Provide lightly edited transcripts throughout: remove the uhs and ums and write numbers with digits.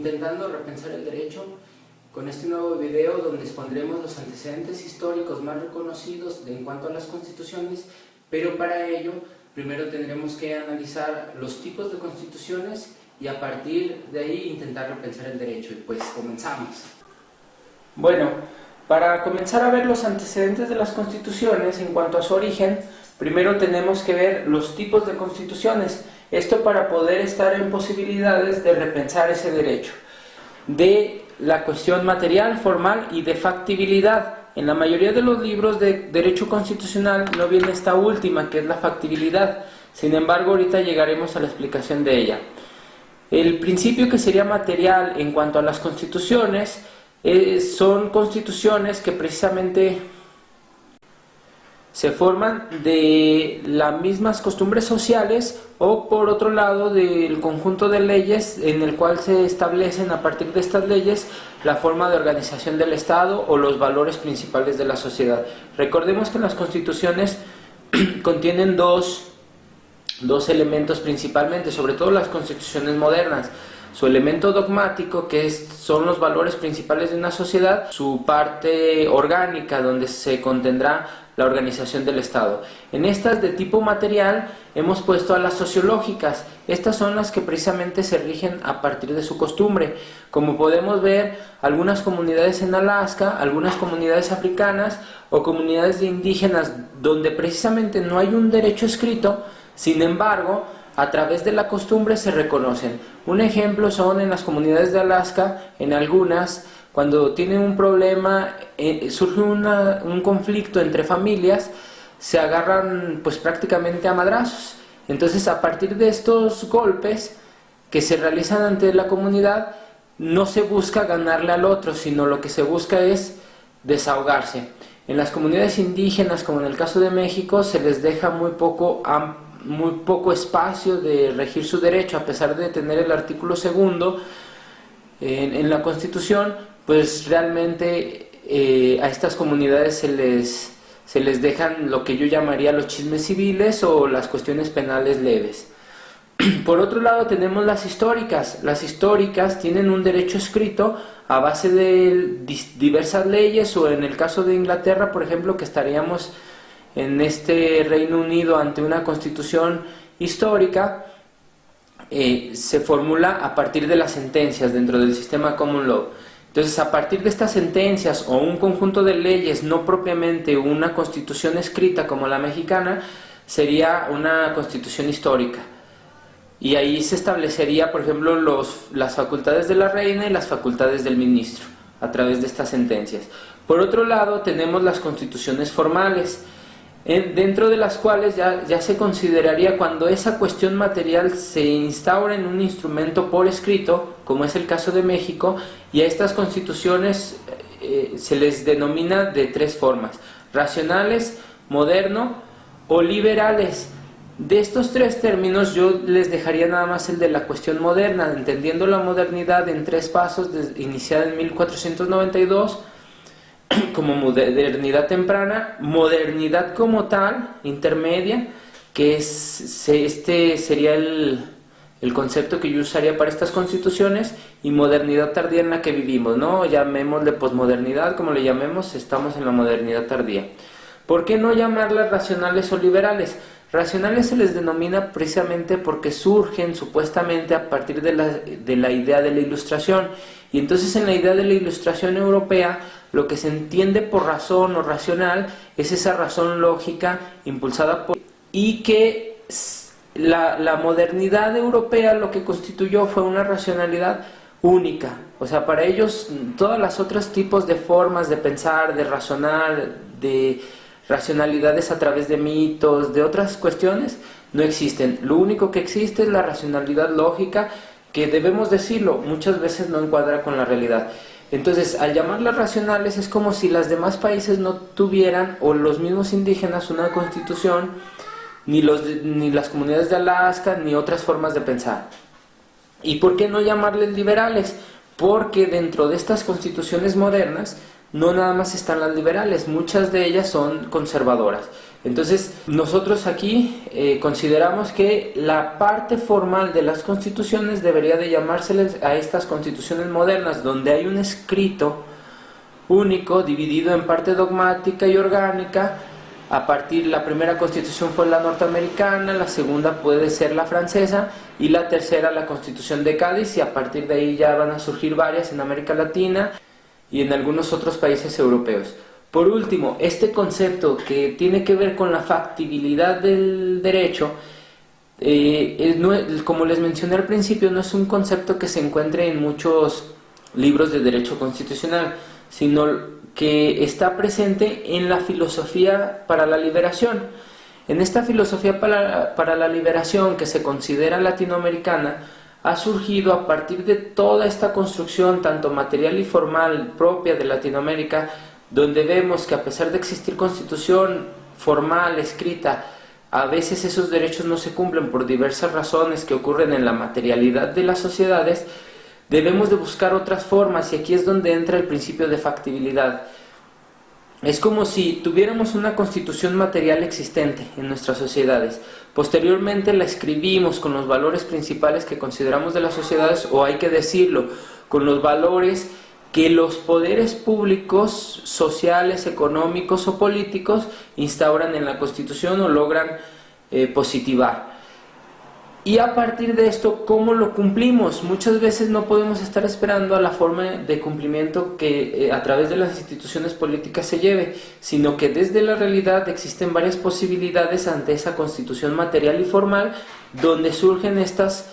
intentando repensar el derecho con este nuevo video donde expondremos los antecedentes históricos más reconocidos en cuanto a las constituciones, pero para ello primero tendremos que analizar los tipos de constituciones y a partir de ahí intentar repensar el derecho. Y pues comenzamos. Bueno, para comenzar a ver los antecedentes de las constituciones en cuanto a su origen, primero tenemos que ver los tipos de constituciones. Esto para poder estar en posibilidades de repensar ese derecho. De la cuestión material, formal y de factibilidad. En la mayoría de los libros de derecho constitucional no viene esta última, que es la factibilidad. Sin embargo, ahorita llegaremos a la explicación de ella. El principio que sería material en cuanto a las constituciones son constituciones que precisamente se forman de las mismas costumbres sociales o por otro lado del conjunto de leyes en el cual se establecen a partir de estas leyes la forma de organización del Estado o los valores principales de la sociedad. Recordemos que las constituciones contienen dos elementos principalmente, sobre todo las constituciones modernas. Su elemento dogmático, que son los valores principales de una sociedad, su parte orgánica, donde se contendrá la organización del Estado. En estas de tipo material hemos puesto a las sociológicas. Estas son las que precisamente se rigen a partir de su costumbre. Como podemos ver, algunas comunidades en Alaska, algunas comunidades africanas o comunidades de indígenas donde precisamente no hay un derecho escrito, sin embargo, a través de la costumbre se reconocen. Un ejemplo son en las comunidades de Alaska, en algunas, cuando tienen un problema, surge un conflicto entre familias, se agarran pues prácticamente a madrazos. Entonces, a partir de estos golpes que se realizan ante la comunidad, no se busca ganarle al otro, sino lo que se busca es desahogarse. En las comunidades indígenas, como en el caso de México, se les deja muy poco espacio de regir su derecho, a pesar de tener el artículo 2 en la Constitución, pues realmente a estas comunidades se les dejan lo que yo llamaría los chismes civiles o las cuestiones penales leves. Por otro lado tenemos las históricas. Las históricas tienen un derecho escrito a base de diversas leyes, o en el caso de Inglaterra, por ejemplo, que estaríamos en este Reino Unido ante una constitución histórica, se formula a partir de las sentencias dentro del sistema common law. Entonces, a partir de estas sentencias o un conjunto de leyes, no propiamente una constitución escrita como la mexicana, sería una constitución histórica. Y ahí se establecería, por ejemplo, las facultades de la reina y las facultades del ministro, a través de estas sentencias. Por otro lado, tenemos las constituciones formales, dentro de las cuales ya se consideraría cuando esa cuestión material se instaura en un instrumento por escrito, como es el caso de México, y a estas constituciones se les denomina de tres formas: racionales, moderno o liberales. De estos tres términos yo les dejaría nada más el de la cuestión moderna, entendiendo la modernidad en tres pasos, iniciada en 1492, como modernidad temprana, modernidad como tal, intermedia, que sería el concepto que yo usaría para estas constituciones, y modernidad tardía en la que vivimos, ¿no? Llamémosle posmodernidad, como le llamemos, estamos en la modernidad tardía. ¿Por qué no llamarlas racionales o liberales? Racionales se les denomina precisamente porque surgen supuestamente a partir de la idea de la Ilustración, y entonces en la idea de la Ilustración europea lo que se entiende por razón o racional es esa razón lógica impulsada por... y que la modernidad europea lo que constituyó fue una racionalidad única. O sea, para ellos todas las otros tipos de formas de pensar, de razonar, de racionalidades a través de mitos, de otras cuestiones, no existen. Lo único que existe es la racionalidad lógica, que debemos decirlo, muchas veces no encuadra con la realidad. Entonces, al llamarlas racionales es como si los demás países no tuvieran, o los mismos indígenas, una constitución, ni las comunidades de Alaska, ni otras formas de pensar. ¿Y por qué no llamarles liberales? Porque dentro de estas constituciones modernas no nada más están las liberales, muchas de ellas son conservadoras. Entonces, nosotros aquí consideramos que la parte formal de las constituciones debería de llamárseles a estas constituciones modernas, donde hay un escrito único, dividido en parte dogmática y orgánica. La primera constitución fue la norteamericana, la segunda puede ser la francesa y la tercera la Constitución de Cádiz, y a partir de ahí ya van a surgir varias en América Latina y en algunos otros países europeos. Por último, este concepto que tiene que ver con la factibilidad del derecho, como les mencioné al principio, no es un concepto que se encuentre en muchos libros de derecho constitucional, sino que está presente en la filosofía para la liberación. En esta filosofía para la liberación, que se considera latinoamericana, ha surgido a partir de toda esta construcción, tanto material y formal, propia de Latinoamérica, donde vemos que a pesar de existir constitución formal, escrita, a veces esos derechos no se cumplen por diversas razones que ocurren en la materialidad de las sociedades. Debemos de buscar otras formas, y aquí es donde entra el principio de factibilidad. Es como si tuviéramos una constitución material existente en nuestras sociedades. Posteriormente la escribimos con los valores principales que consideramos de las sociedades, o hay que decirlo, con los valores que los poderes públicos, sociales, económicos o políticos instauran en la Constitución o logran positivar. Y a partir de esto, ¿cómo lo cumplimos? Muchas veces no podemos estar esperando a la forma de cumplimiento que a través de las instituciones políticas se lleve, sino que desde la realidad existen varias posibilidades ante esa constitución material y formal, donde surgen estas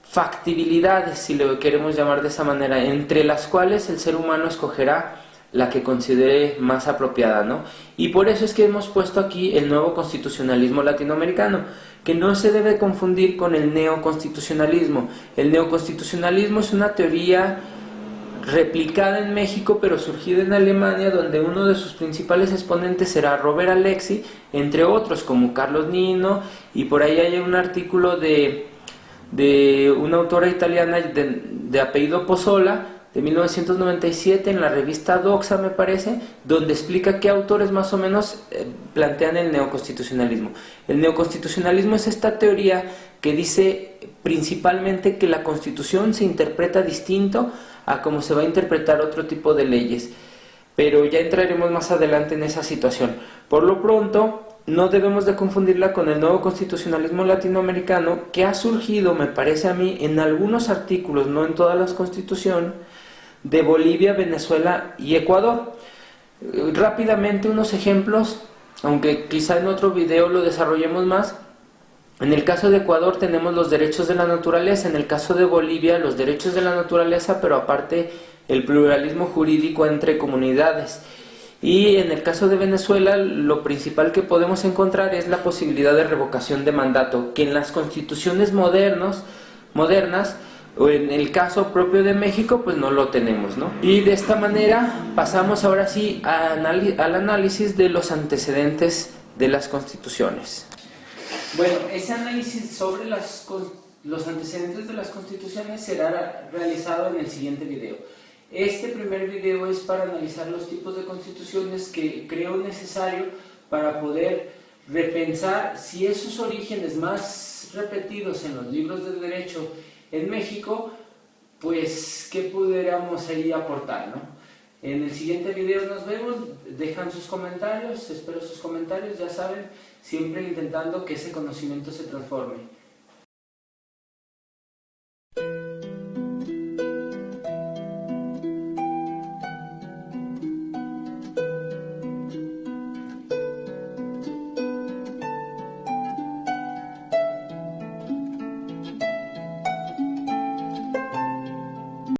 factibilidades, si lo queremos llamar de esa manera, entre las cuales el ser humano escogerá la que considere más apropiada, ¿no? Y por eso es que hemos puesto aquí el nuevo constitucionalismo latinoamericano, que no se debe confundir con el neoconstitucionalismo. El neoconstitucionalismo es una teoría replicada en México, pero surgida en Alemania, donde uno de sus principales exponentes será Robert Alexi, entre otros como Carlos Nino, y por ahí hay un artículo de una autora italiana de apellido Pozzola, de 1997, en la revista Doxa, me parece, donde explica qué autores más o menos plantean el neoconstitucionalismo. El neoconstitucionalismo es esta teoría que dice principalmente que la Constitución se interpreta distinto a cómo se va a interpretar otro tipo de leyes, pero ya entraremos más adelante en esa situación. Por lo pronto, no debemos de confundirla con el nuevo constitucionalismo latinoamericano, que ha surgido, me parece a mí, en algunos artículos, no en todas las constituciones, de Bolivia, Venezuela y Ecuador. Rápidamente unos ejemplos, aunque quizá en otro video lo desarrollemos más. En el caso de Ecuador tenemos los derechos de la naturaleza, en el caso de Bolivia los derechos de la naturaleza, pero aparte el pluralismo jurídico entre comunidades. Y en el caso de Venezuela, lo principal que podemos encontrar es la posibilidad de revocación de mandato, que en las constituciones modernas, o en el caso propio de México, pues no lo tenemos, ¿no? Y de esta manera pasamos ahora sí al análisis de los antecedentes de las constituciones. Bueno, ese análisis sobre los antecedentes de las constituciones será realizado en el siguiente video. Este primer video es para analizar los tipos de constituciones que creo necesario para poder repensar si esos orígenes más repetidos en los libros de derecho en México, pues qué pudiéramos ahí aportar, ¿no? En el siguiente video nos vemos, dejan sus comentarios, espero sus comentarios, ya saben, siempre intentando que ese conocimiento se transforme.